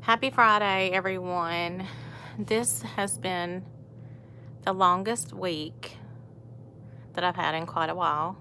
Happy Friday, everyone. This has been the longest week that I've had in quite a while.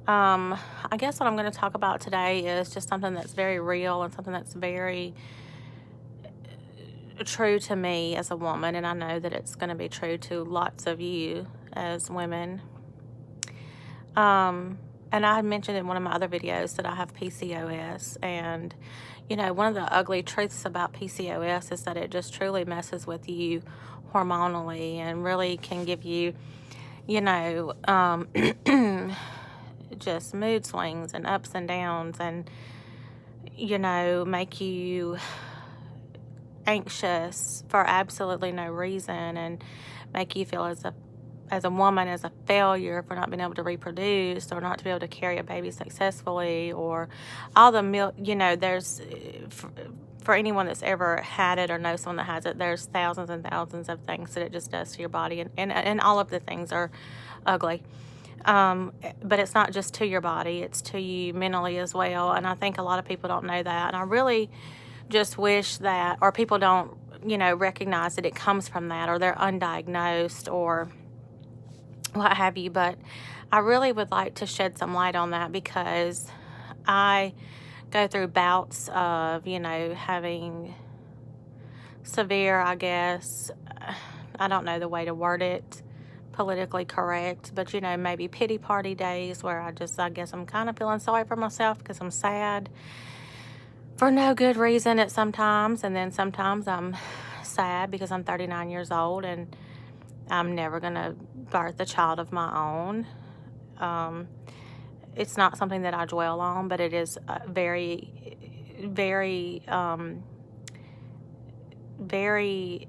I guess what I'm going to talk about today is just something that's very real and something that's very true to me as a woman, and I know that it's going to be true to lots of you as women. And I mentioned in one of my other videos that I have PCOS, and one of the ugly truths about PCOS is that it just truly messes with you hormonally and really can give you, just mood swings and ups and downs, and make you anxious for absolutely no reason, and make you feel as a woman as a failure for not being able to reproduce or not to be able to carry a baby successfully, or all the milk. There's for anyone that's ever had it or knows someone that has it, there's thousands and thousands of things that it just does to your body, and all of the things are ugly. But it's not just to your body, it's to you mentally as well. And I think a lot of people don't know that. And I really just wish that, or people don't, recognize that it comes from that, or they're undiagnosed or what have you. But I really would like to shed some light on that, because I go through bouts of, having severe, I guess, I don't know the way to word it politically correct, but maybe pity party days where I guess I'm kind of feeling sorry for myself because I'm sad for no good reason at sometimes. And then sometimes I'm sad because I'm 39 years old and I'm never going to birth a child of my own. It's not something that I dwell on, but it is very, very, very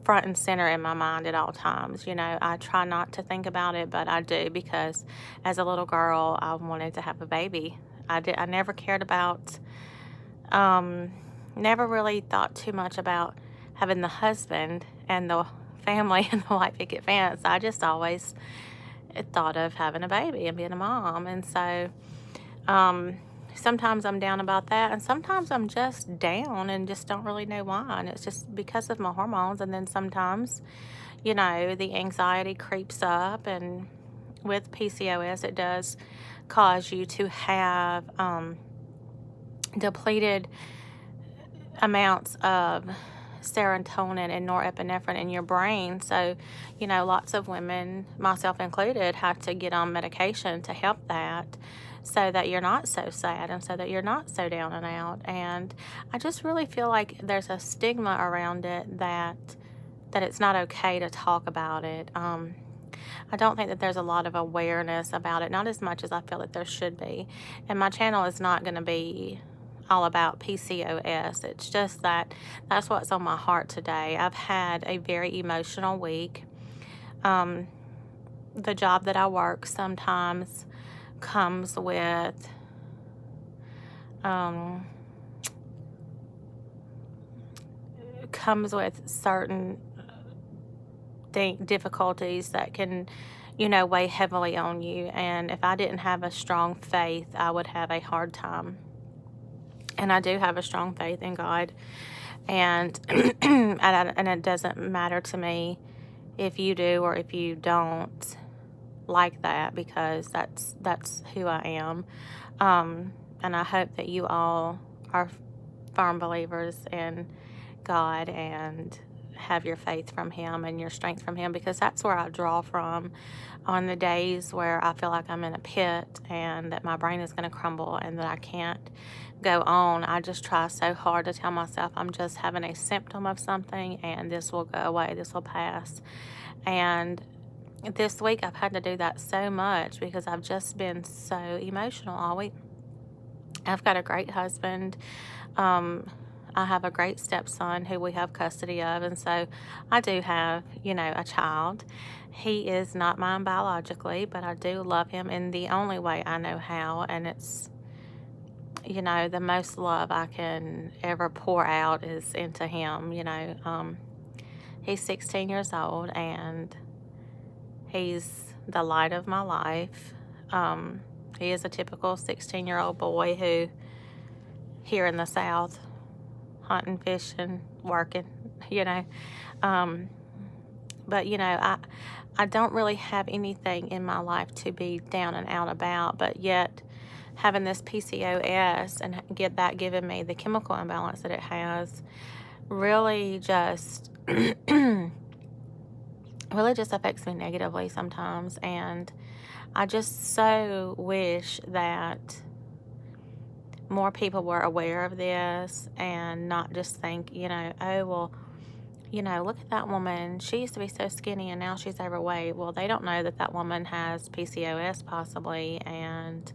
front and center in my mind at all times. I try not to think about it, but I do, because as a little girl, I wanted to have a baby. I never cared about, never really thought too much about having the husband and the family and the white picket fence. I just always thought of having a baby and being a mom. And so sometimes I'm down about that, and sometimes I'm just down and just don't really know why, and it's just because of my hormones. And then sometimes the anxiety creeps up, and with PCOS it does cause you to have depleted amounts of serotonin and norepinephrine in your brain. So, lots of women, myself included, have to get on medication to help that, so that you're not so sad and so that you're not so down and out. And I just really feel like there's a stigma around it that it's not okay to talk about it. I don't think that there's a lot of awareness about it, not as much as I feel that there should be. And my channel is not going to be all about PCOS. It's just that that's what's on my heart today. I've had a very emotional week. The job that I work sometimes comes with certain difficulties that can weigh heavily on you. And if I didn't have a strong faith, I would have a hard time. And I do have a strong faith in God, and and it doesn't matter to me if you do or if you don't like that, because that's who I am. And I hope that you all are firm believers in God and have your faith from Him and your strength from Him, because that's where I draw from on the days where I feel like I'm in a pit and that my brain is going to crumble and that I can't go on. I just try so hard to tell myself I'm just having a symptom of something, and this will go away, this will pass. And this week I've had to do that so much because I've just been so emotional all week. I've got a great husband. I have a great stepson who we have custody of, and so I do have, a child. He is not mine biologically, but I do love him in the only way I know how, and it's, the most love I can ever pour out is into him. He's 16 years old, and he's the light of my life. He is a typical 16-year-old boy who, here in the South, hunting, fishing, working, you know. Um, but, you know, I don't really have anything in my life to be down and out about, but yet having this PCOS and get that giving me the chemical imbalance that it has really just really just affects me negatively sometimes. And I just so wish that more people were aware of this and not just think, you know, oh, well, you know, look at that woman. She used to be so skinny and now she's overweight. Well, they don't know that that woman has PCOS possibly, and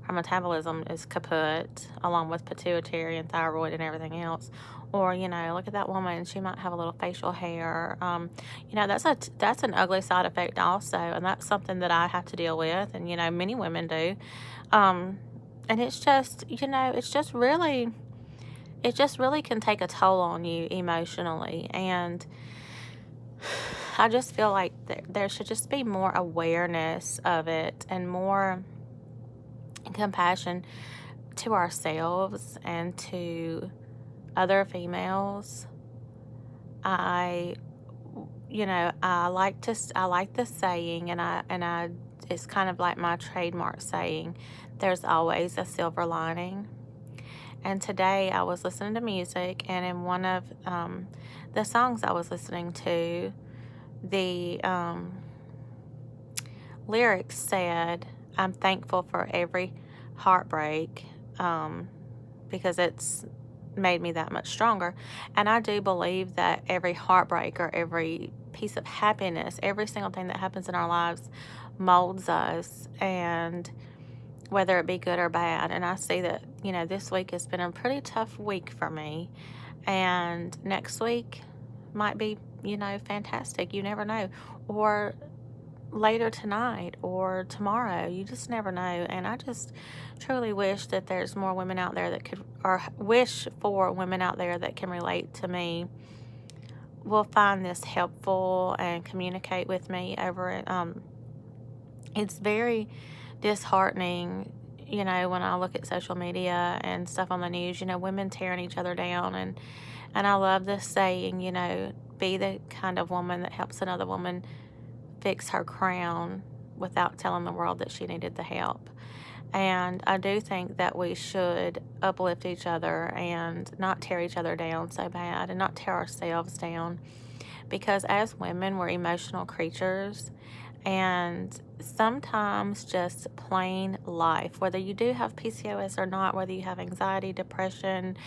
her metabolism is kaput, along with pituitary and thyroid and everything else. Or, you know, look at that woman. She might have a little facial hair. You know, that's an ugly side effect also, and that's something that I have to deal with, and, you know, many women do. And it's just, you know, it just really can take a toll on you emotionally. And I just feel like there should just be more awareness of it and more compassion to ourselves and to other females. I like the saying, and it's kind of like my trademark saying, there's always a silver lining. And today I was listening to music, and in one of the songs I was listening to, the lyrics said, I'm thankful for every heartbreak because it's made me that much stronger. And I do believe that every heartbreak or every piece of happiness, every single thing that happens in our lives molds us, and whether it be good or bad. And I see that, you know, this week has been a pretty tough week for me, and next week might be, you know, fantastic. You never know. Or later tonight or tomorrow. You just never know. And I just truly wish that there's more women out there that could, or wish for women out there that can relate to me, will find this helpful and communicate with me over it. It's very disheartening, you know, when I look at social media and stuff on the news, you know, women tearing each other down. And I love this saying, you know, be the kind of woman that helps another woman fix her crown without telling the world that she needed the help. And I do think that we should uplift each other and not tear each other down so bad, and not tear ourselves down, because as women, we're emotional creatures. And sometimes just plain life, whether you do have PCOS or not, whether you have anxiety, depression,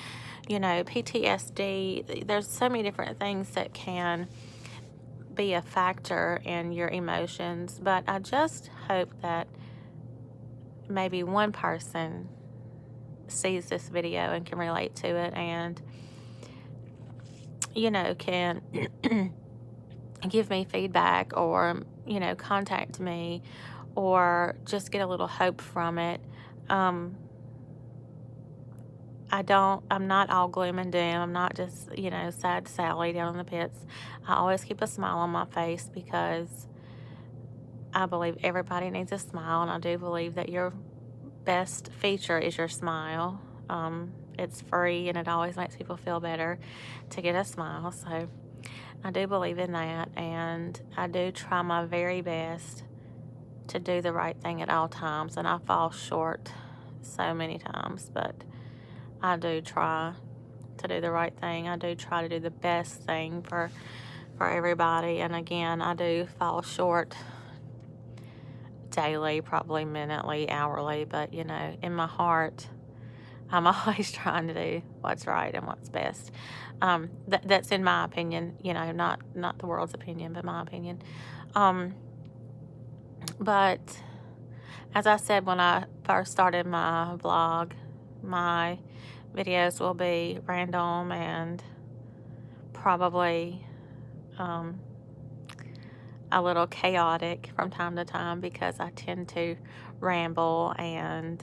you know, PTSD, there's so many different things that can be a factor in your emotions. But I just hope that maybe one person sees this video and can relate to it, and, you know, can give me feedback, or, you know, contact me, or just get a little hope from it. I'm not all gloom and doom. I'm not just, you know, sad Sally down in the pits. I always keep a smile on my face, because I believe everybody needs a smile, and I do believe that your best feature is your smile. It's free, and it always makes people feel better to get a smile. So I do believe in that, and I do try my very best to do the right thing at all times, and I fall short so many times, but I do try to do the right thing. I do try to do the best thing for everybody, and again, I do fall short daily, probably minutely, hourly, but, you know, in my heart, I'm always trying to do what's right and what's best. That's in my opinion, you know, not the world's opinion, but my opinion. But as I said when I first started my vlog, my videos will be random and probably a little chaotic from time to time, because I tend to ramble, and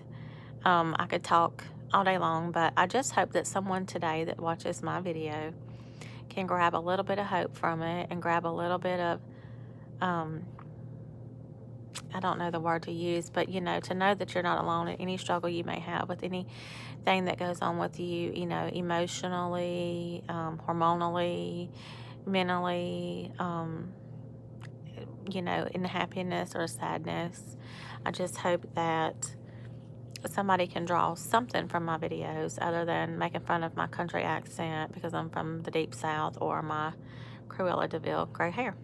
I could talk all day long. But I just hope that someone today that watches my video can grab a little bit of hope from it, and grab a little bit of I don't know the word to use, but you know, to know that you're not alone in any struggle you may have with anything that goes on with you, you know, emotionally, hormonally, mentally, you know, in happiness or sadness. I just hope that somebody can draw something from my videos other than making fun of my country accent because I'm from the deep south, or my Cruella de Vil gray hair.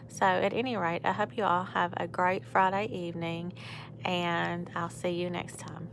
So at any rate, I hope you all have a great Friday evening, and I'll see you next time.